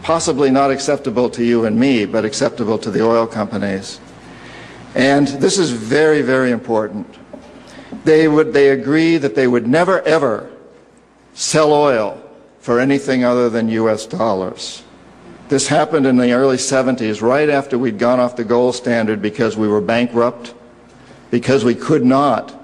possibly not acceptable to you and me, but acceptable to the oil companies. And this is very, very important. They agreed that they would never, ever sell oil for anything other than US dollars. This happened in the early 70s, right after we'd gone off the gold standard because we were bankrupt, because we could not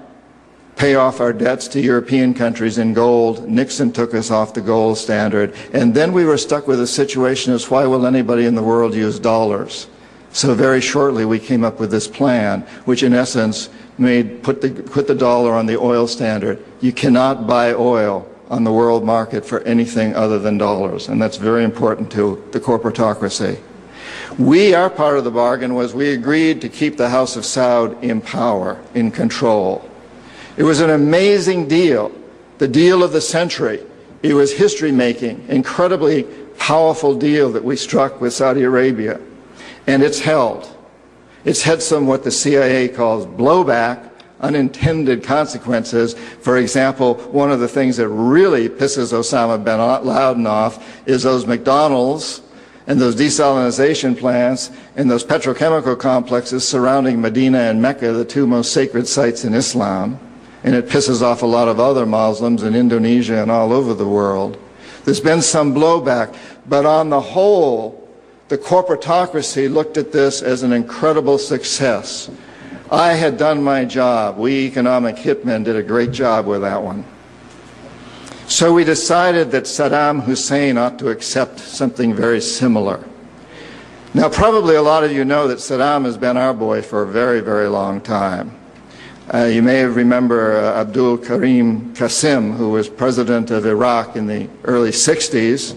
pay off our debts to European countries in gold. Nixon took us off the gold standard. And then we were stuck with a situation as why will anybody in the world use dollars? So very shortly we came up with this plan, which in essence put the dollar on the oil standard. You cannot buy oil on the world market for anything other than dollars. And that's very important to the corporatocracy. Our part of the bargain was we agreed to keep the House of Saud in power, in control. It was an amazing deal, the deal of the century. It was history-making, incredibly powerful deal that we struck with Saudi Arabia. And it's held. It's had some what the CIA calls blowback, unintended consequences. For example, one of the things that really pisses Osama bin Laden off is those McDonald's and those desalinization plants and those petrochemical complexes surrounding Medina and Mecca, the two most sacred sites in Islam. And it pisses off a lot of other Muslims in Indonesia and all over the world. There's been some blowback, but on the whole, the corporatocracy looked at this as an incredible success. I had done my job. We economic hitmen did a great job with that one. So we decided that Saddam Hussein ought to accept something very similar. Now, probably a lot of you know that Saddam has been our boy for a very, very long time. You may remember Abdul Karim Qasim, who was president of Iraq in the early 60s.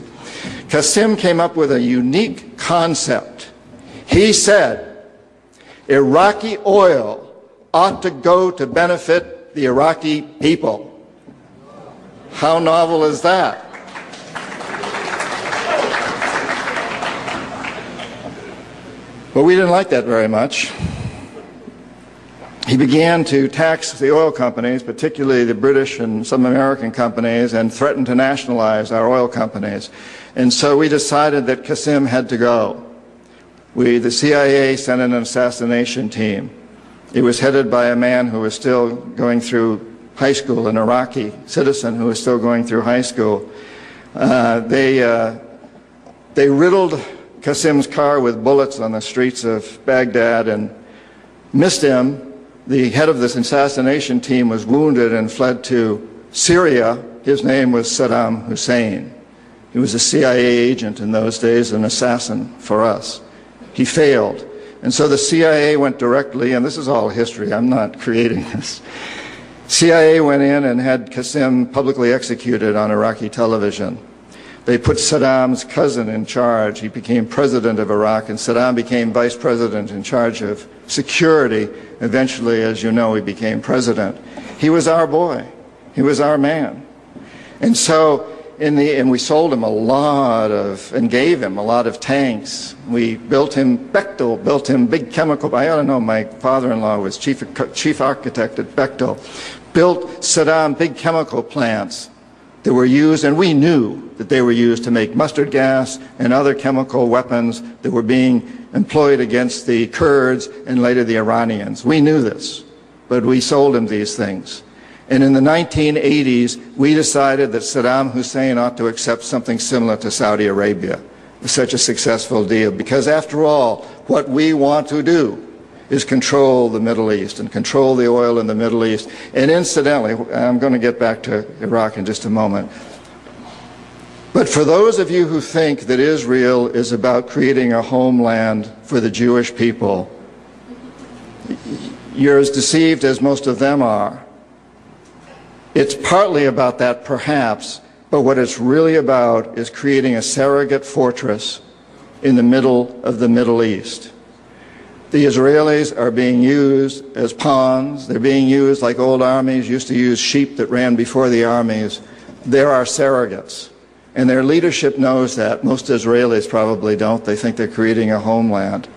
Qasim came up with a unique concept. He said, Iraqi oil ought to go to benefit the Iraqi people. How novel is that? But we didn't like that very much. He began to tax the oil companies, particularly the British and some American companies, and threatened to nationalize our oil companies. And so we decided that Qasim had to go. The CIA sent in an assassination team. It was headed by a man who was still going through high school, an Iraqi citizen who was still going through high school. They riddled Qasim's car with bullets on the streets of Baghdad and missed him. The head of this assassination team was wounded and fled to Syria. His name was Saddam Hussein. He was a CIA agent in those days, an assassin for us. He failed. And so the CIA went directly, and this is all history, I'm not creating this. CIA went in and had Qasim publicly executed on Iraqi television. They put Saddam's cousin in charge. He became president of Iraq, and Saddam became vice president in charge of security. Eventually, as you know, he became president. He was our boy. He was our man. And so, and we sold him a lot of, and gave him a lot of tanks. We built him, Bechtel built him big chemical, I ought to know, my father-in-law was chief architect at Bechtel, built Saddam big chemical plants that were used, and we knew that they were used to make mustard gas and other chemical weapons that were being employed against the Kurds and later the Iranians. We knew this, but we sold him these things. And in the 1980s, we decided that Saddam Hussein ought to accept something similar to Saudi Arabia. It's such a successful deal, because after all, what we want to do is control the Middle East and control the oil in the Middle East. And incidentally, I'm going to get back to Iraq in just a moment. But for those of you who think that Israel is about creating a homeland for the Jewish people, you're as deceived as most of them are. It's partly about that, perhaps, but what it's really about is creating a surrogate fortress in the middle of the Middle East. The Israelis are being used as pawns. They're being used like old armies used to use sheep that ran before the armies. They're our surrogates. And their leadership knows that. Most Israelis probably don't. They think they're creating a homeland.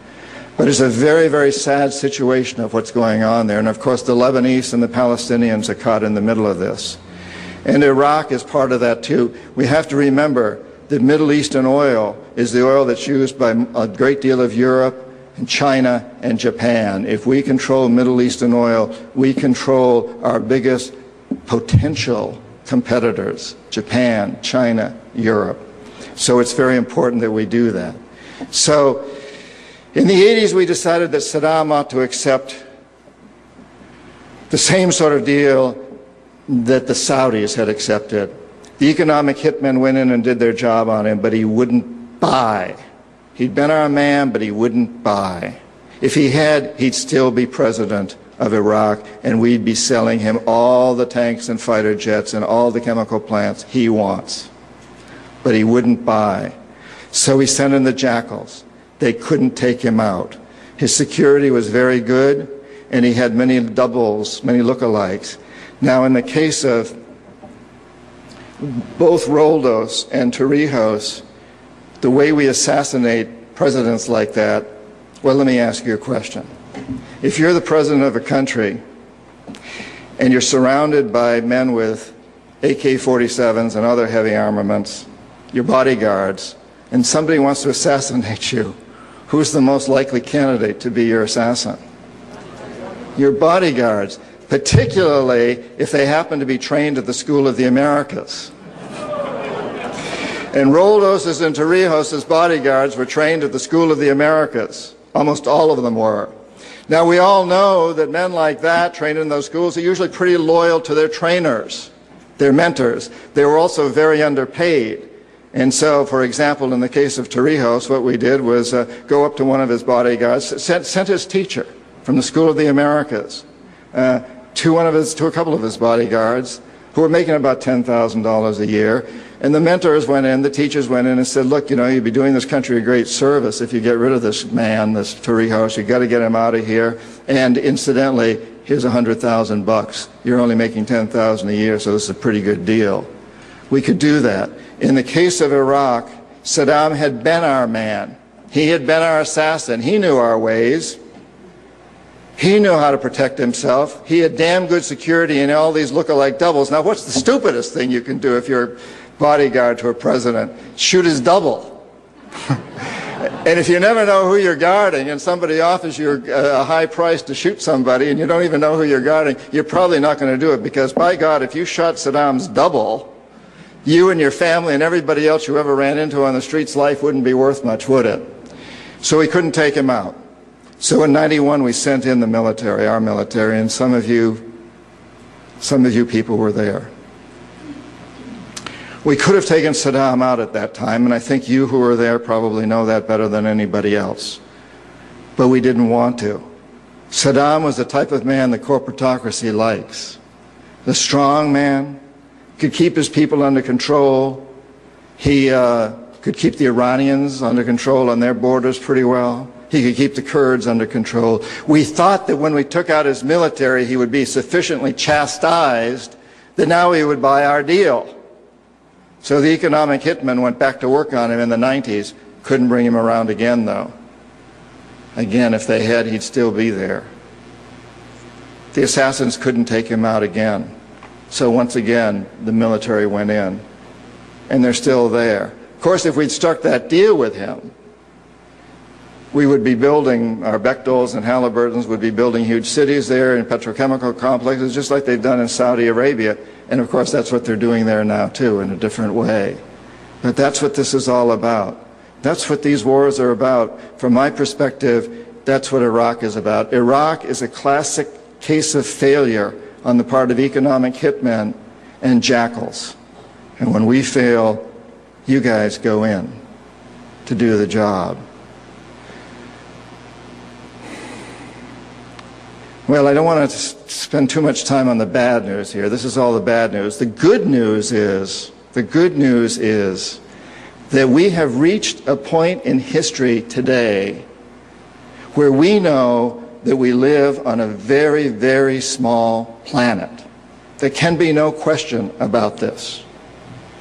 But it's a very, very sad situation of what's going on there. And of course, the Lebanese and the Palestinians are caught in the middle of this. And Iraq is part of that too. We have to remember that Middle Eastern oil is the oil that's used by a great deal of Europe and China and Japan. If we control Middle Eastern oil, we control our biggest potential competitors, Japan, China, Europe. So it's very important that we do that. So in the 80s, we decided that Saddam ought to accept the same sort of deal that the Saudis had accepted. The economic hitmen went in and did their job on him, but he wouldn't buy. He'd been our man, but he wouldn't buy. If he had, he'd still be president of Iraq, and we'd be selling him all the tanks and fighter jets and all the chemical plants he wants. But he wouldn't buy. So we sent in the jackals. They couldn't take him out. His security was very good, and he had many doubles, many lookalikes. Now, in the case of both Roldos and Torrijos, the way we assassinate presidents like that, well, let me ask you a question. If you're the president of a country and you're surrounded by men with AK-47s and other heavy armaments, your bodyguards, and somebody wants to assassinate you, who's the most likely candidate to be your assassin? Your bodyguards, particularly if they happen to be trained at the School of the Americas. And Roldos' and Torrijos' bodyguards were trained at the School of the Americas. Almost all of them were. Now, we all know that men like that, trained in those schools, are usually pretty loyal to their trainers, their mentors. They were also very underpaid. And so, for example, in the case of Torrijos, what we did was go up to one of his bodyguards, sent his teacher from the School of the Americas to a couple of his bodyguards who were making about $10,000 a year. And the mentors went in, the teachers went in and said, look, you know, you'd be doing this country a great service if you get rid of this man, this Torrijos. You've got to get him out of here. And incidentally, here's $100,000. You're only making $10,000 a year, so this is a pretty good deal. We could do that. In the case of Iraq, Saddam had been our man. He had been our assassin. He knew our ways. He knew how to protect himself. He had damn good security and all these look-alike doubles. Now, what's the stupidest thing you can do if you're bodyguard to a president? Shoot his double. And if you never know who you're guarding and somebody offers you a high price to shoot somebody and you don't even know who you're guarding, you're probably not going to do it, because by God, if you shot Saddam's double, you and your family and everybody else you ever ran into on the streets, life wouldn't be worth much, would it? So we couldn't take him out. So in '91 we sent in the military, our military, and some of you people were there. We could have taken Saddam out at that time, and I think you who were there probably know that better than anybody else. But we didn't want to. Saddam was the type of man the corporatocracy likes. The strong man, could keep his people under control. He could keep the Iranians under control on their borders pretty well. He could keep the Kurds under control. We thought that when we took out his military, he would be sufficiently chastised that now he would buy our deal. So the economic hitmen went back to work on him in the 90s. Couldn't bring him around again, though. Again, if they had, he'd still be there. The assassins couldn't take him out again. So once again, the military went in. And they're still there. Of course, if we'd struck that deal with him, we would be building, our Bechtels and Halliburtons would be building huge cities there and petrochemical complexes, just like they've done in Saudi Arabia. And of course, that's what they're doing there now, too, in a different way. But that's what this is all about. That's what these wars are about. From my perspective, that's what Iraq is about. Iraq is a classic case of failure on the part of economic hitmen and jackals. And when we fail, you guys go in to do the job. Well, I don't want to spend too much time on the bad news here. This is all the bad news. The good news is that we have reached a point in history today where we know that we live on a very, very small planet. There can be no question about this.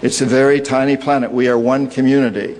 It's a very tiny planet. We are one community.